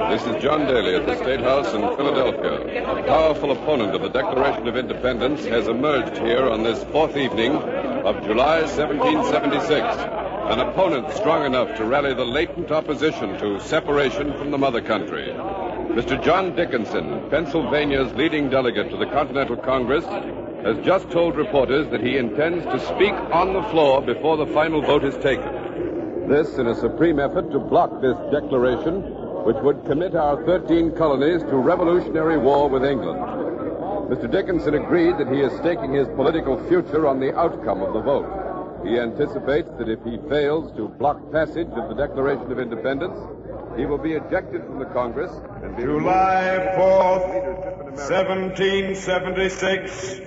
This is John Daly at the State House in Philadelphia. A powerful opponent of the Declaration of Independence has emerged here on this fourth evening of July 1776. An opponent strong enough to rally the latent opposition to separation from the mother country. Mr. John Dickinson, Pennsylvania's leading delegate to the Continental Congress, has just told reporters that he intends to speak on the floor before the final vote is taken. This in a supreme effort to block this declaration, which would commit our 13 colonies to revolutionary war with England. Mr. Dickinson agreed that he is staking his political future on the outcome of the vote. He anticipates that if he fails to block passage of the Declaration of Independence, he will be ejected from the Congress and be July 4th, 1776,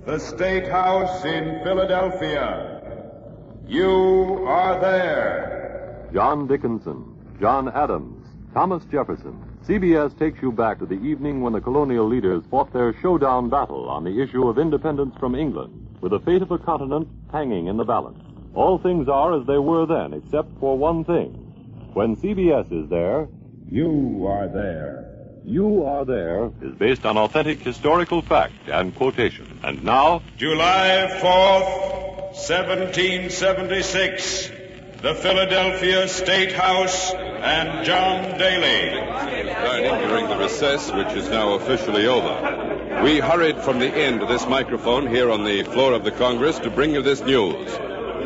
the State House in Philadelphia. You are there. John Dickinson, John Adams, Thomas Jefferson. CBS takes you back to the evening when the colonial leaders fought their showdown battle on the issue of independence from England, with the fate of the continent hanging in the balance. All things are as they were then, except for one thing. When CBS is there, you are there. You Are There is based on authentic historical fact and quotation. And now, July 4th, 1776, the Philadelphia State House and John Daly. Dining during the recess, which is now officially over. We hurried from the inn to this microphone here on the floor of the Congress to bring you this news.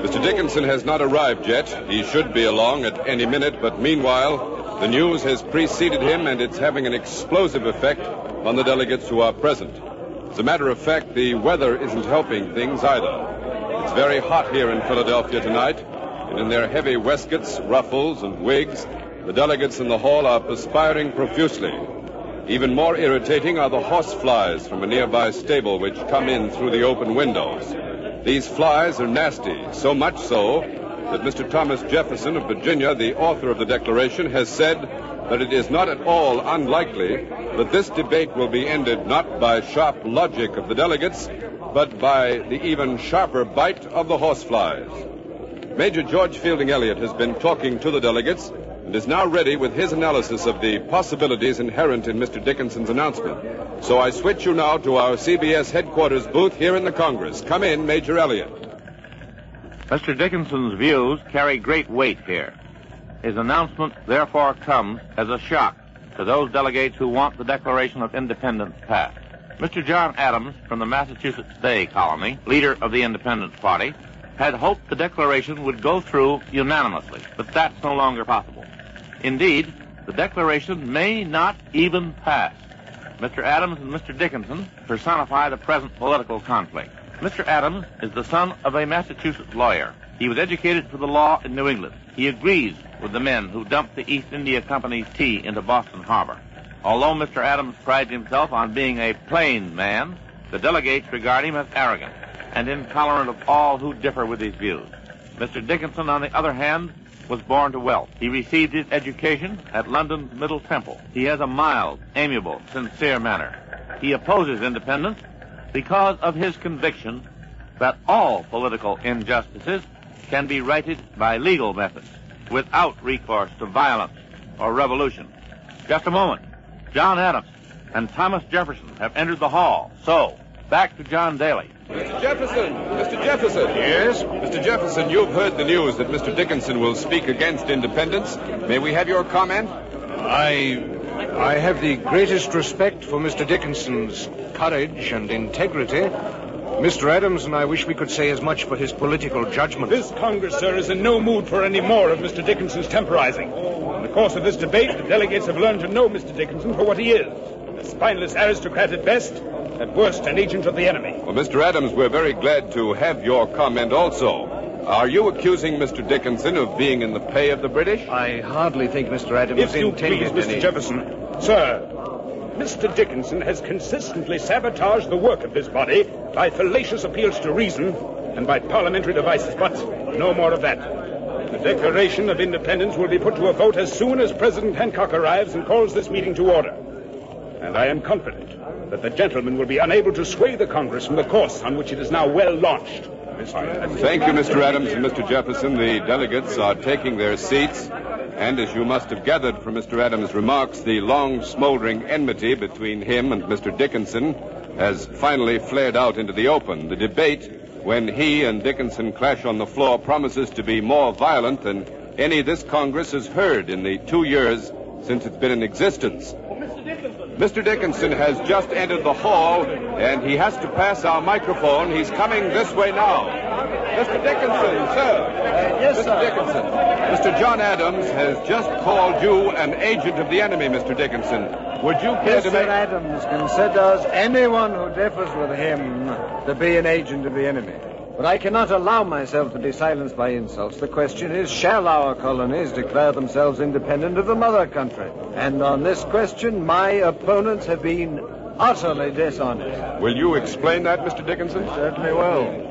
Mr. Dickinson has not arrived yet. He should be along at any minute, but meanwhile, the news has preceded him, and it's having an explosive effect on the delegates who are present. As a matter of fact, the weather isn't helping things either. It's very hot here in Philadelphia tonight, and in their heavy waistcoats, ruffles, and wigs, the delegates in the hall are perspiring profusely. Even more irritating are the horse flies from a nearby stable which come in through the open windows. These flies are nasty, so much so that Mr. Thomas Jefferson of Virginia, the author of the Declaration, has said that it is not at all unlikely that this debate will be ended not by sharp logic of the delegates, but by the even sharper bite of the horseflies. Major George Fielding Eliot has been talking to the delegates and is now ready with his analysis of the possibilities inherent in Mr. Dickinson's announcement. So I switch you now to our CBS headquarters booth here in the Congress. Come in, Major Eliot. Mr. Dickinson's views carry great weight here. His announcement, therefore, comes as a shock to those delegates who want the Declaration of Independence passed. Mr. John Adams, from the Massachusetts Bay Colony, leader of the Independence Party, had hoped the Declaration would go through unanimously, but that's no longer possible. Indeed, the Declaration may not even pass. Mr. Adams and Mr. Dickinson personify the present political conflict. Mr. Adams is the son of a Massachusetts lawyer. He was educated for the law in New England. He agrees with the men who dumped the East India Company's tea into Boston Harbor. Although Mr. Adams prides himself on being a plain man, the delegates regard him as arrogant and intolerant of all who differ with his views. Mr. Dickinson, on the other hand, was born to wealth. He received his education at London's Middle Temple. He has a mild, amiable, sincere manner. He opposes independence because of his conviction that all political injustices can be righted by legal methods without recourse to violence or revolution. Just a moment. John Adams and Thomas Jefferson have entered the hall. So, back to John Daly. Mr. Jefferson! Mr. Jefferson! Yes? Mr. Jefferson, you've heard the news that Mr. Dickinson will speak against independence. May we have your comment? I have the greatest respect for Mr. Dickinson's courage and integrity. Mr. Adams and I wish we could say as much for his political judgment. This Congress, sir, is in no mood for any more of Mr. Dickinson's temporizing. In the course of this debate, the delegates have learned to know Mr. Dickinson for what he is. A spineless aristocrat at best, at worst an agent of the enemy. Well, Mr. Adams, we're very glad to have your comment also. Are you accusing Mr. Dickinson of being in the pay of the British? I hardly think Mr. Adams If you intended please, Mr. any... Jefferson. Sir, Mr. Dickinson has consistently sabotaged the work of this body by fallacious appeals to reason and by parliamentary devices, but no more of that. The Declaration of Independence will be put to a vote as soon as President Hancock arrives and calls this meeting to order. And I am confident that the gentleman will be unable to sway the Congress from the course on which it is now well launched. Thank you, Mr. Adams and Mr. Jefferson. The delegates are taking their seats. And as you must have gathered from Mr. Adams' remarks, the long smoldering enmity between him and Mr. Dickinson has finally flared out into the open. The debate, when he and Dickinson clash on the floor, promises to be more violent than any this Congress has heard in the 2 years since it's been in existence. Mr. Dickinson has just entered the hall, and he has to pass our microphone. He's coming this way now. Mr. Dickinson, sir. Yes, Mr. sir. Dickinson. Mr. John Adams has just called you an agent of the enemy, Mr. Dickinson. Would you care to Mr. make... Adams considers anyone who differs with him to be an agent of the enemy. But I cannot allow myself to be silenced by insults. The question is, shall our colonies declare themselves independent of the mother country? And on this question, my opponents have been utterly dishonest. Will you explain that, Mr. Dickinson? Certainly will.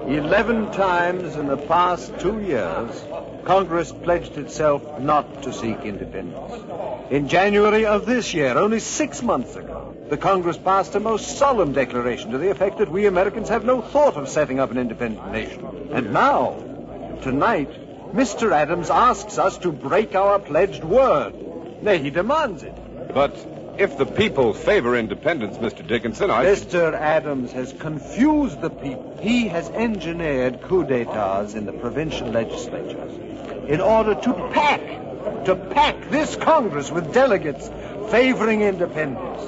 11 times in the past 2 years, Congress pledged itself not to seek independence. In January of this year, only 6 months ago, the Congress passed a most solemn declaration to the effect that we Americans have no thought of setting up an independent nation. And now, tonight, Mr. Adams asks us to break our pledged word. Nay, he demands it. But if the people favor independence, Mr. Dickinson, Mr. Adams has confused the people. He has engineered coups d'etats in the provincial legislatures in order to pack this Congress with delegates favoring independence.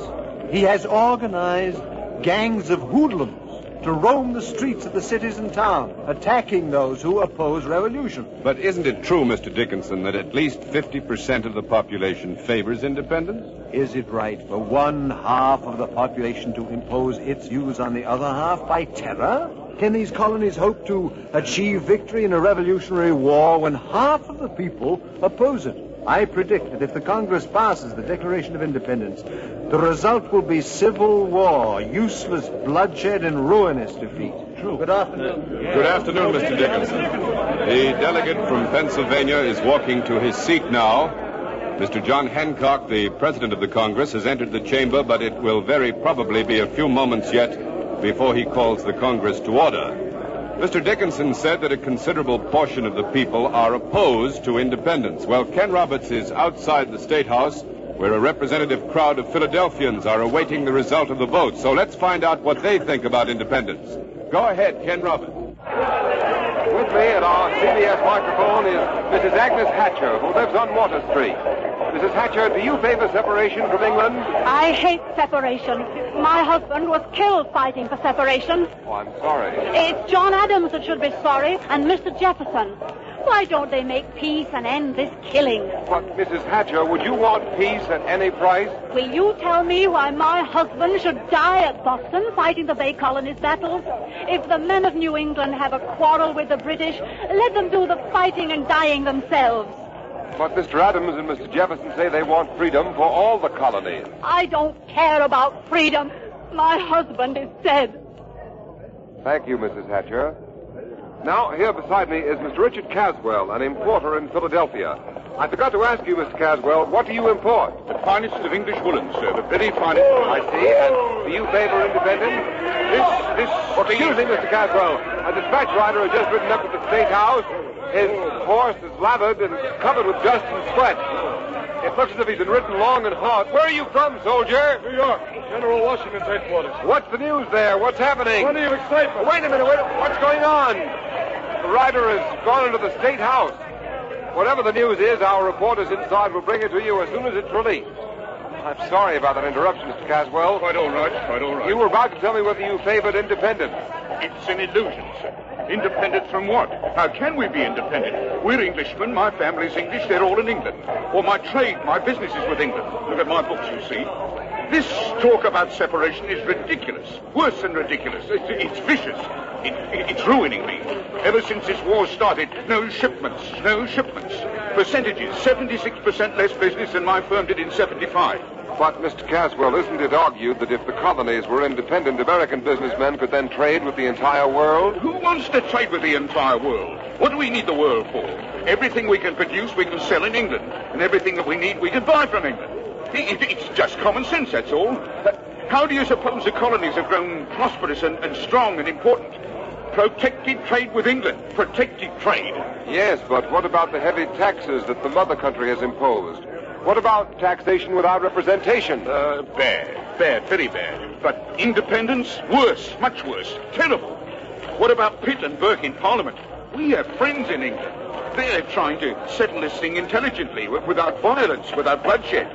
He has organized gangs of hoodlums to roam the streets of the cities and towns, attacking those who oppose revolution. But isn't it true, Mr. Dickinson, that at least 50% of the population favors independence? Is it right for one half of the population to impose its views on the other half by terror? Can these colonies hope to achieve victory in a revolutionary war when half of the people oppose it? I predict that if the Congress passes the Declaration of Independence, the result will be civil war, useless bloodshed, and ruinous defeat. True. Good afternoon. Good afternoon, Mr. Dickinson. The delegate from Pennsylvania is walking to his seat now. Mr. John Hancock, the president of the Congress, has entered the chamber, but it will very probably be a few moments yet before he calls the Congress to order. Mr. Dickinson said that a considerable portion of the people are opposed to independence. Well, Ken Roberts is outside the State House, where a representative crowd of Philadelphians are awaiting the result of the vote. So let's find out what they think about independence. Go ahead, Ken Roberts. With me at our CBS microphone is Mrs. Agnes Hatcher, who lives on Water Street. Mrs. Hatcher, do you favor separation from England? I hate separation. My husband was killed fighting for separation. Oh, I'm sorry. It's John Adams that should be sorry, and Mr. Jefferson. Why don't they make peace and end this killing? But, Mrs. Hatcher, would you want peace at any price? Will you tell me why my husband should die at Boston fighting the Bay Colonies battles? If the men of New England have a quarrel with the British, let them do the fighting and dying themselves. But Mr. Adams and Mr. Jefferson say they want freedom for all the colonies. I don't care about freedom. My husband is dead. Thank you, Mrs. Hatcher. Now, here beside me is Mr. Richard Caswell, an importer in Philadelphia. I forgot to ask you, Mr. Caswell, what do you import? The finest of English woolen, sir. The very finest. I see. And do you favor independence? Excuse me, Mr. Caswell. A dispatch rider has just ridden up to the State House. His horse is lathered and covered with dust and sweat. It looks as if he's been ridden long and hard. Where are you from, soldier? New York. General Washington's headquarters. What's the news there? What's happening? Plenty of excitement. Wait a minute. What's going on? The rider has gone into the State House. Whatever the news is, our reporters inside will bring it to you as soon as it's released. I'm sorry about that interruption, Mr. Caswell. Quite all right, quite all right. You were about to tell me whether you favored independence. It's an illusion, sir. Independent from what? How can we be independent? We're Englishmen, my family's English, they're all in England. Or my trade, my business is with England. Look at my books, you see. This talk about separation is ridiculous. Worse than ridiculous. It's vicious. It's ruining me. Ever since this war started, no shipments. Percentages, 76% less business than my firm did in 75. But, Mr. Caswell, isn't it argued that if the colonies were independent, American businessmen could then trade with the entire world? Who wants to trade with the entire world? What do we need the world for? Everything we can produce, we can sell in England. And everything that we need, we can buy from England. It's just common sense, that's all. How do you suppose the colonies have grown prosperous and strong and important? Protected trade with England. Protected trade. Yes, but what about the heavy taxes that the mother country has imposed? What about taxation without representation? Bad, very bad. But independence? Worse, much worse. Terrible. What about Pitt and Burke in Parliament? We have friends in England. They're trying to settle this thing intelligently, without violence, without bloodshed.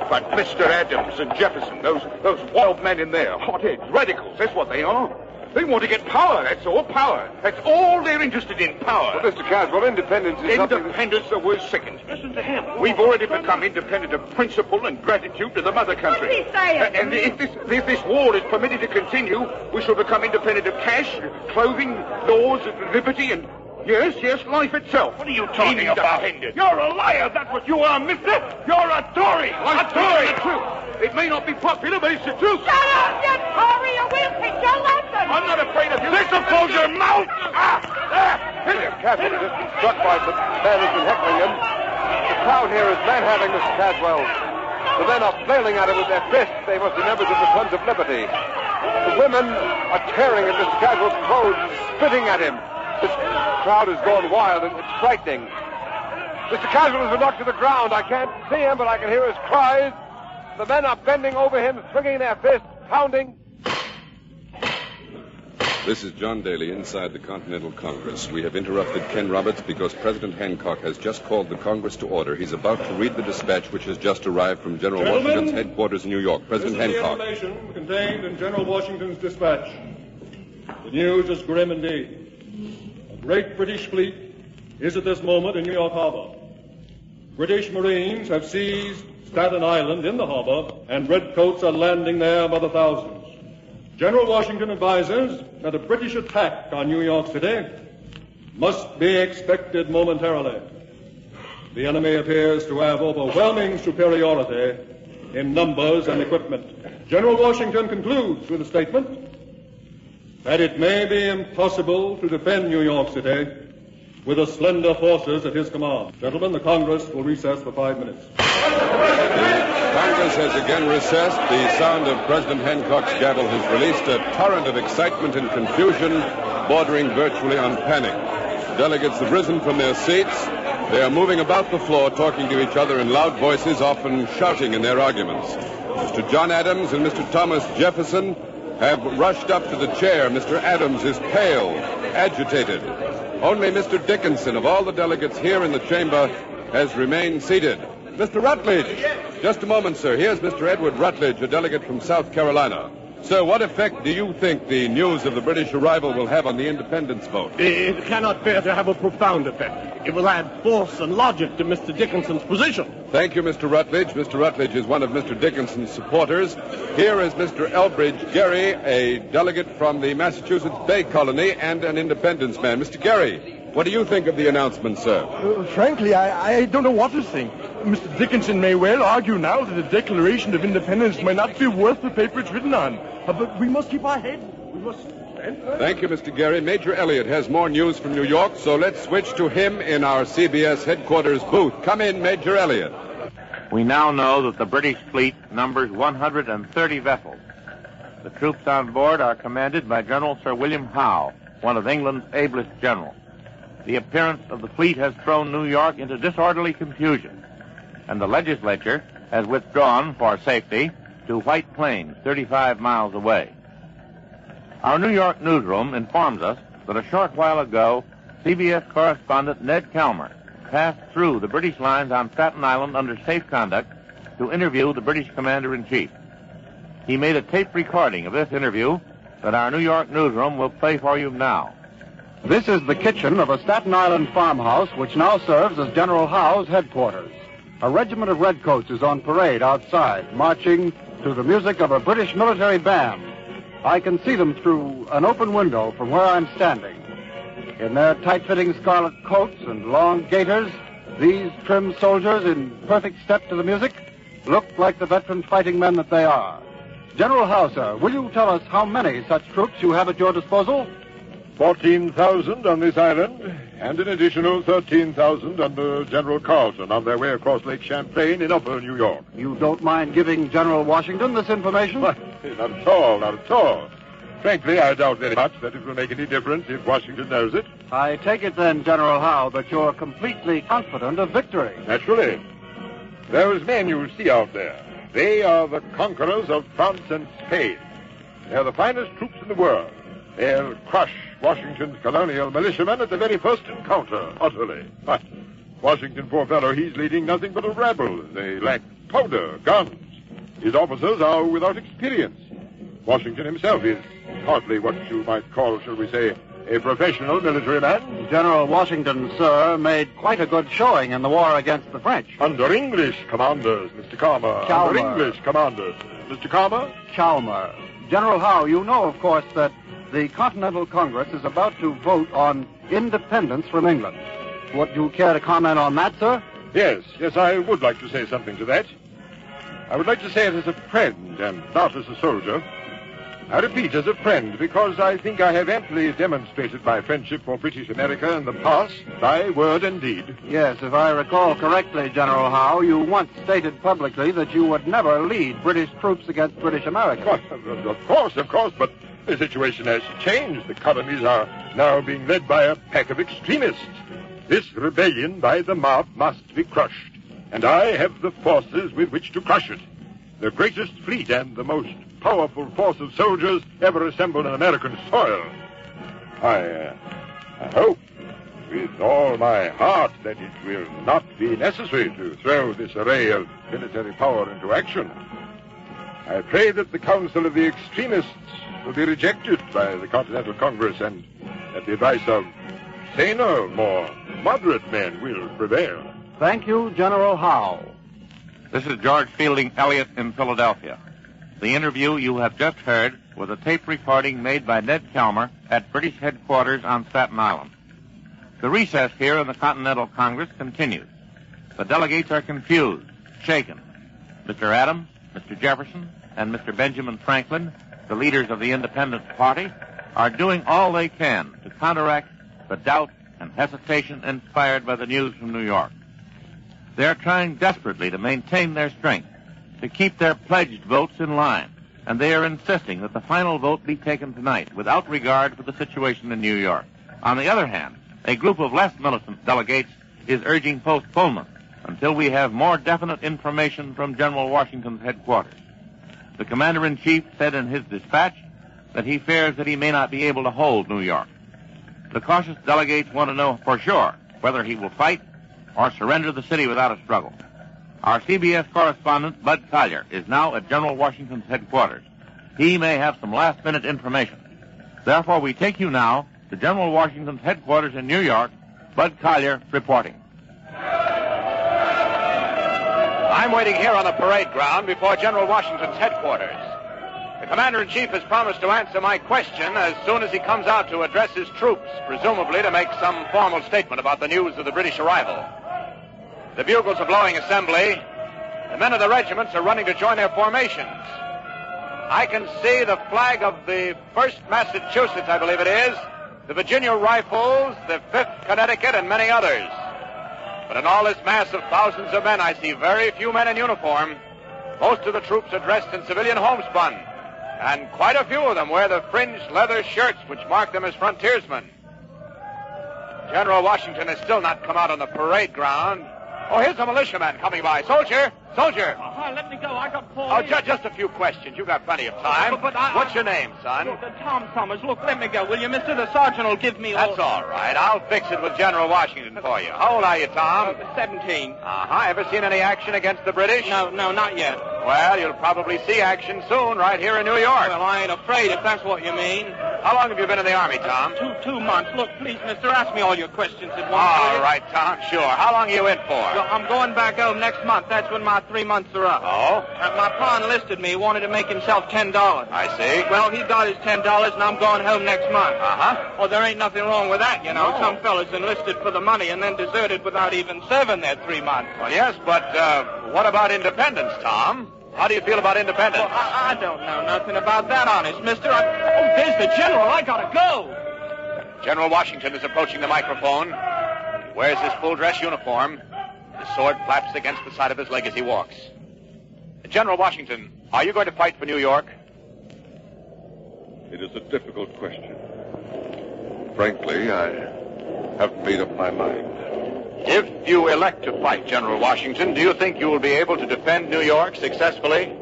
But Mr. Adams and Jefferson, those wild men in there, hotheads, radicals, that's what they are. They want to get power, that's all, power. That's all they're interested in, power. Well, Mr. Caswell, independence is something... Independence, the word second. Listen to him. We've already become independent of principle and gratitude to the mother country. What's he saying? And if this war is permitted to continue, we shall become independent of cash, clothing, laws, liberty, and... Yes, life itself. What are you talking about? You're a liar, that's what you are, mister. You're a Tory. A Tory. The truth. It may not be popular, but it's the truth. Shut up, you Tory, or we'll teach you a lesson. I'm not afraid of you. Listen, close your mouth. Mr. Caswell has just been struck by some man who's been heckling him. The crowd here is manhandling Mr. Caswell. The men are flailing at him with their fists. They must be members of the Sons of Liberty. The women are tearing at Mr. Caswell's clothes and spitting at him. This crowd has gone wild, and it's frightening. Mr. Caswell has been knocked to the ground. I can't see him, but I can hear his cries. The men are bending over him, swinging their fists, pounding. This is John Daly inside the Continental Congress. We have interrupted Ken Roberts because President Hancock has just called the Congress to order. He's about to read the dispatch which has just arrived from General Washington's headquarters in New York. President Hancock. This is the information contained in General Washington's dispatch. The news is grim indeed. A great British fleet is at this moment in New York Harbor. British Marines have seized Staten Island in the harbor, and redcoats are landing there by the thousands. General Washington advises that a British attack on New York City must be expected momentarily. The enemy appears to have overwhelming superiority in numbers and equipment. General Washington concludes with a statement that it may be impossible to defend New York City with the slender forces at his command. Gentlemen, the Congress will recess for 5 minutes. The Congress has again recessed. The sound of President Hancock's gavel has released a torrent of excitement and confusion bordering virtually on panic. Delegates have risen from their seats. They are moving about the floor, talking to each other in loud voices, often shouting in their arguments. Mr. John Adams and Mr. Thomas Jefferson have rushed up to the chair. Mr. Adams is pale, agitated. Only Mr. Dickinson, of all the delegates here in the chamber, has remained seated. Mr. Rutledge. Just a moment, sir. Here's Mr. Edward Rutledge, a delegate from South Carolina. Sir, what effect do you think the news of the British arrival will have on the independence vote? It cannot fail to have a profound effect. It will add force and logic to Mr. Dickinson's position. Thank you, Mr. Rutledge. Mr. Rutledge is one of Mr. Dickinson's supporters. Here is Mr. Elbridge Gerry, a delegate from the Massachusetts Bay Colony and an independence man. Mr. Gerry, what do you think of the announcement, sir? Frankly, I don't know what to think. Mr. Dickinson may well argue now that the Declaration of Independence may not be worth the paper it's written on. But we must keep our head. We must stand firm. Thank you, Mr. Gerry. Major Elliott has more news from New York, so let's switch to him in our CBS headquarters booth. Come in, Major Elliott. We now know that the British fleet numbers 130 vessels. The troops on board are commanded by General Sir William Howe, one of England's ablest generals. The appearance of the fleet has thrown New York into disorderly confusion, and the legislature has withdrawn for safety to White Plains, 35 miles away. Our New York newsroom informs us that a short while ago, CBS correspondent Ned Kelmer passed through the British lines on Staten Island under safe conduct to interview the British commander-in-chief. He made a tape recording of this interview that our New York newsroom will play for you now. This is the kitchen of a Staten Island farmhouse which now serves as General Howe's headquarters. A regiment of redcoats is on parade outside, marching to the music of a British military band. I can see them through an open window from where I'm standing. In their tight-fitting scarlet coats and long gaiters, these trim soldiers in perfect step to the music look like the veteran fighting men that they are. General Howe, sir, will you tell us how many such troops you have at your disposal? 14,000 on this island, and an additional 13,000 under General Carleton on their way across Lake Champlain in upper New York. You don't mind giving General Washington this information? Not at all, not at all. Frankly, I doubt very much that it will make any difference if Washington knows it. I take it then, General Howe, that you're completely confident of victory. Naturally. Those men you see out there, they are the conquerors of France and Spain. They are the finest troops in the world. They'll crush Washington's colonial militiamen at the very first encounter, utterly. But Washington, poor fellow, he's leading nothing but a rabble. They lack powder, guns. His officers are without experience. Washington himself is hardly what you might call, shall we say, a professional military man. General Washington, sir, made quite a good showing in the war against the French. Under English commanders, Mr. Calmer. Chalmers. Under English commanders. Mr. Calmer? Chalmers. General Howe, you know, of course, that the Continental Congress is about to vote on independence from England. Would you care to comment on that, sir? Yes, I would like to say something to that. I would like to say it as a friend and not as a soldier. I repeat, as a friend, because I think I have amply demonstrated my friendship for British America in the past, by word and deed. Yes, if I recall correctly, General Howe, you once stated publicly that you would never lead British troops against British America. Well, of course, but the situation has changed. The colonies are now being led by a pack of extremists. This rebellion by the mob must be crushed, and I have the forces with which to crush it. The greatest fleet and the most powerful force of soldiers ever assembled on American soil. I hope with all my heart that it will not be necessary to throw this array of military power into action. I pray that the counsel of the extremists will be rejected by the Continental Congress and that the advice of saner, more moderate men will prevail. Thank you, General Howe. This is George Fielding Elliott in Philadelphia. The interview you have just heard was a tape recording made by Ned Chalmer at British headquarters on Staten Island. The recess here in the Continental Congress continues. The delegates are confused, shaken. Mr. Adams, Mr. Jefferson, and Mr. Benjamin Franklin, the leaders of the Independent Party, are doing all they can to counteract the doubt and hesitation inspired by the news from New York. They are trying desperately to maintain their strength, to keep their pledged votes in line, and they are insisting that the final vote be taken tonight without regard for the situation in New York. On the other hand, a group of less militant delegates is urging postponement until we have more definite information from General Washington's headquarters. The commander-in-chief said in his dispatch that he fears that he may not be able to hold New York. The cautious delegates want to know for sure whether he will fight or surrender the city without a struggle. Our CBS correspondent, Bud Collier, is now at General Washington's headquarters. He may have some last-minute information. Therefore, we take you now to General Washington's headquarters in New York. Bud Collier reporting. I'm waiting here on the parade ground before General Washington's headquarters. The Commander-in-Chief has promised to answer my question as soon as he comes out to address his troops, presumably to make some formal statement about the news of the British arrival. The bugles are blowing assembly. The men of the regiments are running to join their formations. I can see the flag of the 1st Massachusetts, I believe it is, the Virginia Rifles, the 5th Connecticut, and many others. But in all this mass of thousands of men, I see very few men in uniform. Most of the troops are dressed in civilian homespun, and quite a few of them wear the fringed leather shirts which mark them as frontiersmen. General Washington has still not come out on the parade ground. Oh, here's a militiaman coming by. Soldier! Let me go. I got pulled. Oh, just a few questions. You got plenty of time. What's your name, son? Tom Summers. Look, let me go, will you, mister? The sergeant will give me That's all right. I'll fix it with General Washington for you. How old are you, Tom? 17. Ever seen any action against the British? No, not yet. Well, you'll probably see action soon right here in New York. Well, I ain't afraid if that's what you mean. How long have you been in the Army, Tom? 2 months. Look, please, mister, ask me all your questions at once. All right, Tom, sure. How long are you in for? Well, I'm going back home next month. That's when my 3 months are up. Oh? My pa enlisted me. He wanted to make himself $10. I see. Well, he got his $10, and I'm going home next month. Well, there ain't nothing wrong with that, you know. No. Some fellas enlisted for the money and then deserted without even serving their 3 months. Well, yes, but what about independence, Tom? How do you feel about independence? Well, I don't know nothing about that, honest, mister. Oh, there's the general. I gotta go. General Washington is approaching the microphone. He wears his full-dress uniform. His sword flaps against the side of his leg as he walks. General Washington, are you going to fight for New York? It is a difficult question. Frankly, I haven't made up my mind. If you elect to fight, General Washington, do you think you will be able to defend New York successfully?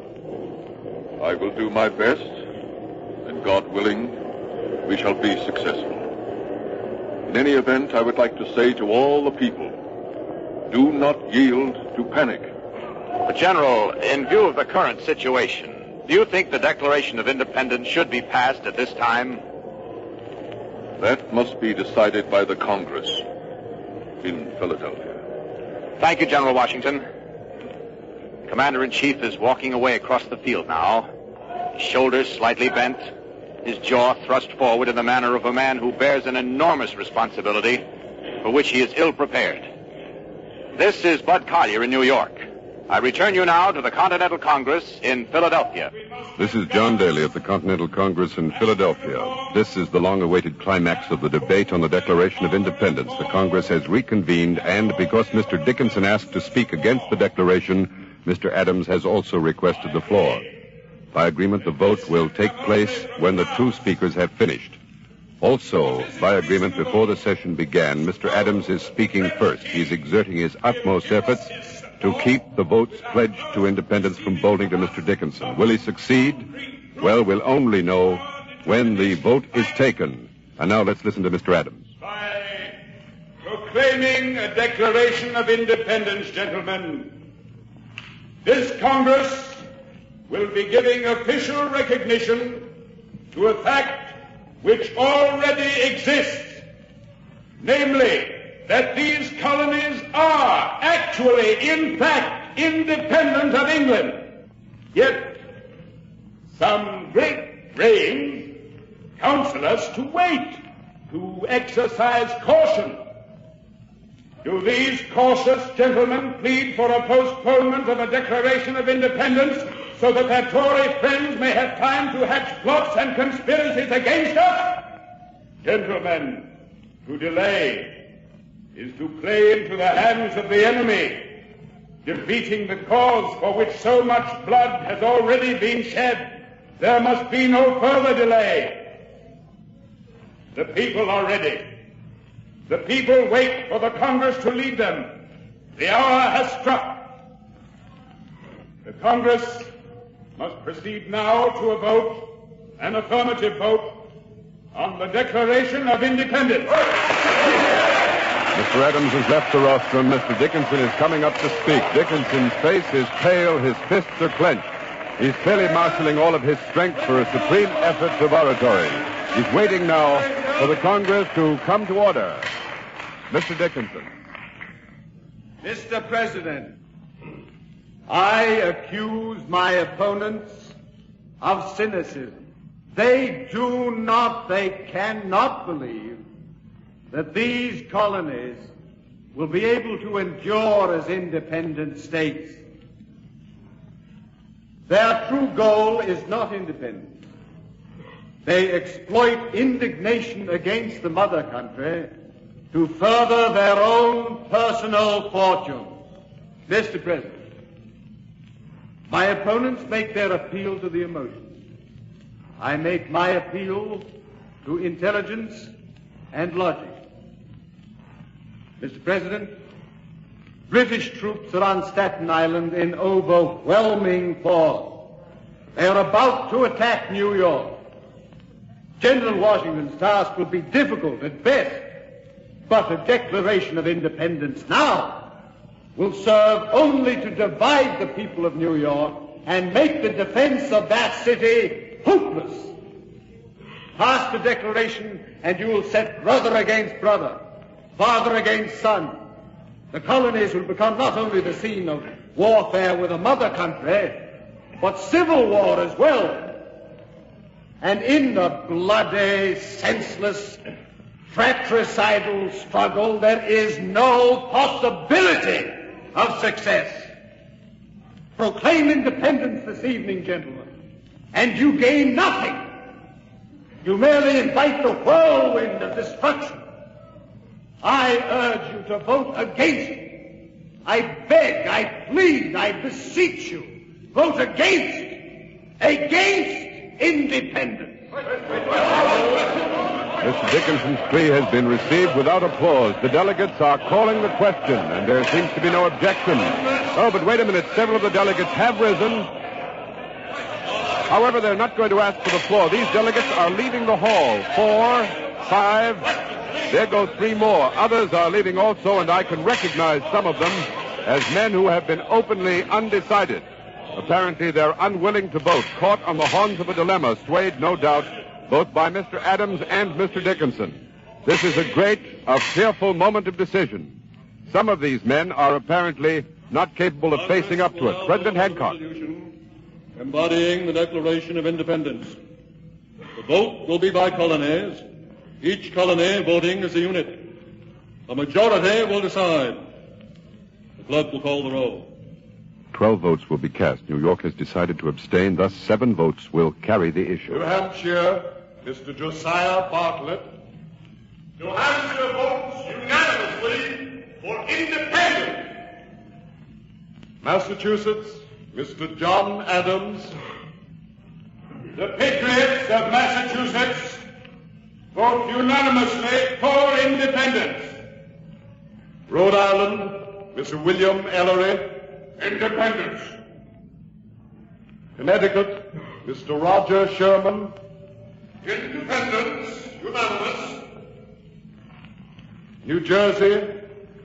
I will do my best, and God willing, we shall be successful. In any event, I would like to say to all the people, do not yield to panic. But, General, in view of the current situation, do you think the Declaration of Independence should be passed at this time? That must be decided by the Congress in Philadelphia. Thank you, General Washington. Commander-in-Chief is walking away across the field now, his shoulders slightly bent, his jaw thrust forward in the manner of a man who bears an enormous responsibility for which he is ill-prepared. This is Bud Collyer in New York. I return you now to the Continental Congress in Philadelphia. This is John Daly at the Continental Congress in Philadelphia. This is the long-awaited climax of the debate on the Declaration of Independence. The Congress has reconvened, and because Mr. Dickinson asked to speak against the Declaration, Mr. Adams has also requested the floor. By agreement, the vote will take place when the two speakers have finished. Also, by agreement, before the session began, Mr. Adams is speaking first. He's exerting his utmost efforts to keep the votes pledged to independence from bolting to Mr. Dickinson. Will he succeed? Well, we'll only know when the vote is taken. And now let's listen to Mr. Adams. By proclaiming a Declaration of Independence, gentlemen, this Congress will be giving official recognition to a fact which already exists, namely, that these colonies are actually, in fact, independent of England. Yet, some great brains counsel us to wait, to exercise caution. Do these cautious gentlemen plead for a postponement of a Declaration of Independence so that their Tory friends may have time to hatch plots and conspiracies against us? Gentlemen, to delay is to play into the hands of the enemy, defeating the cause for which so much blood has already been shed. There must be no further delay. The people are ready. The people wait for the Congress to lead them. The hour has struck. The Congress must proceed now to a vote, an affirmative vote, on the Declaration of Independence. Mr. Adams has left the rostrum. Mr. Dickinson is coming up to speak. Dickinson's face is pale. His fists are clenched. He's clearly marshaling all of his strength for a supreme effort of oratory. He's waiting now for the Congress to come to order. Mr. Dickinson. Mr. President, I accuse my opponents of cynicism. They cannot believe that these colonies will be able to endure as independent states. Their true goal is not independence. They exploit indignation against the mother country to further their own personal fortunes. Mr. President, my opponents make their appeal to the emotions. I make my appeal to intelligence and logic. Mr. President, British troops are on Staten Island in overwhelming force. They are about to attack New York. General Washington's task will be difficult at best, but a Declaration of Independence now will serve only to divide the people of New York and make the defense of that city hopeless. Pass the Declaration and you will set brother against brother, father against son. The colonies will become not only the scene of warfare with a mother country, but civil war as well. And in the bloody, senseless, fratricidal struggle, there is no possibility of success. Proclaim independence this evening, gentlemen, and you gain nothing. You merely invite the whirlwind of destruction. I urge you to vote against it. I beg, I plead, I beseech you, vote against independence. Mr. Dickinson's plea has been received without applause. The delegates are calling the question, and there seems to be no objection. Oh, but wait a minute. Several of the delegates have risen. However, they're not going to ask for the floor. These delegates are leaving the hall. 4, 5. There go 3 more. Others are leaving also, and I can recognize some of them as men who have been openly undecided. Apparently, they're unwilling to vote, caught on the horns of a dilemma, swayed, no doubt, both by Mr. Adams and Mr. Dickinson. This is a great, a fearful moment of decision. Some of these men are apparently not capable of facing up to it. President Hancock. Embodying the Declaration of Independence. The vote will be by colonies, each colony voting as a unit. A majority will decide. The clerk will call the roll. 12 votes will be cast. New York has decided to abstain. Thus, 7 votes will carry the issue. New Hampshire, Mr. Josiah Bartlett. New Hampshire votes unanimously for independence. Massachusetts, Mr. John Adams. The Patriots of Massachusetts vote unanimously for independence. Rhode Island, Mr. William Ellery. Independence. Connecticut, Mr. Roger Sherman. Independence, unanimous. New Jersey,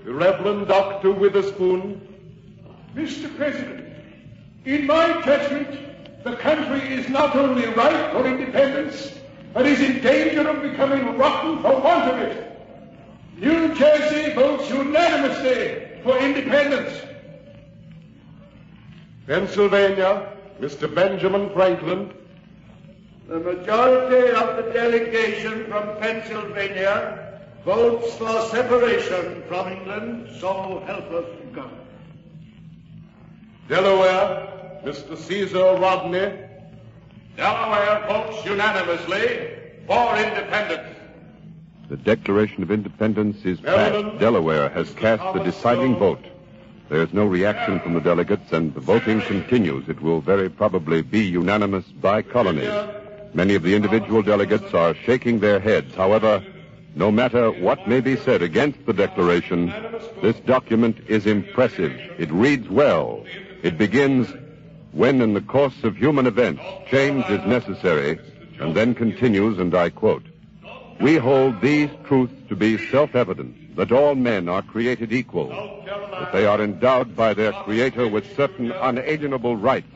the Reverend Dr. Witherspoon. Mr. President, in my judgment, the country is not only ripe for independence, but is in danger of becoming rotten for want of it. New Jersey votes unanimously for independence. Pennsylvania, Mr. Benjamin Franklin. The majority of the delegation from Pennsylvania votes for separation from England, so help us God. Delaware, Mr. Caesar Rodney. Delaware votes unanimously for independence. The Declaration of Independence is passed. Delaware has cast the deciding vote. There's no reaction from the delegates, and the voting continues. It will very probably be unanimous by colonies. Many of the individual delegates are shaking their heads. However, no matter what may be said against the Declaration, this document is impressive. It reads well. It begins, when in the course of human events change is necessary, and then continues, and I quote, "We hold these truths to be self-evident, that all men are created equal, that they are endowed by their Creator with certain unalienable rights,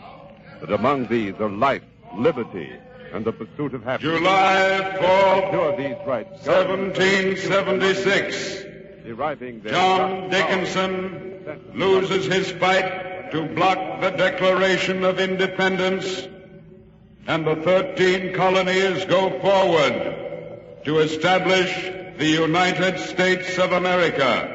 that among these are life, liberty, and the pursuit of happiness." July 4th, these rights, 1776. John Dickinson loses his fight to block the Declaration of Independence, and the 13 colonies go forward to establish the United States of America.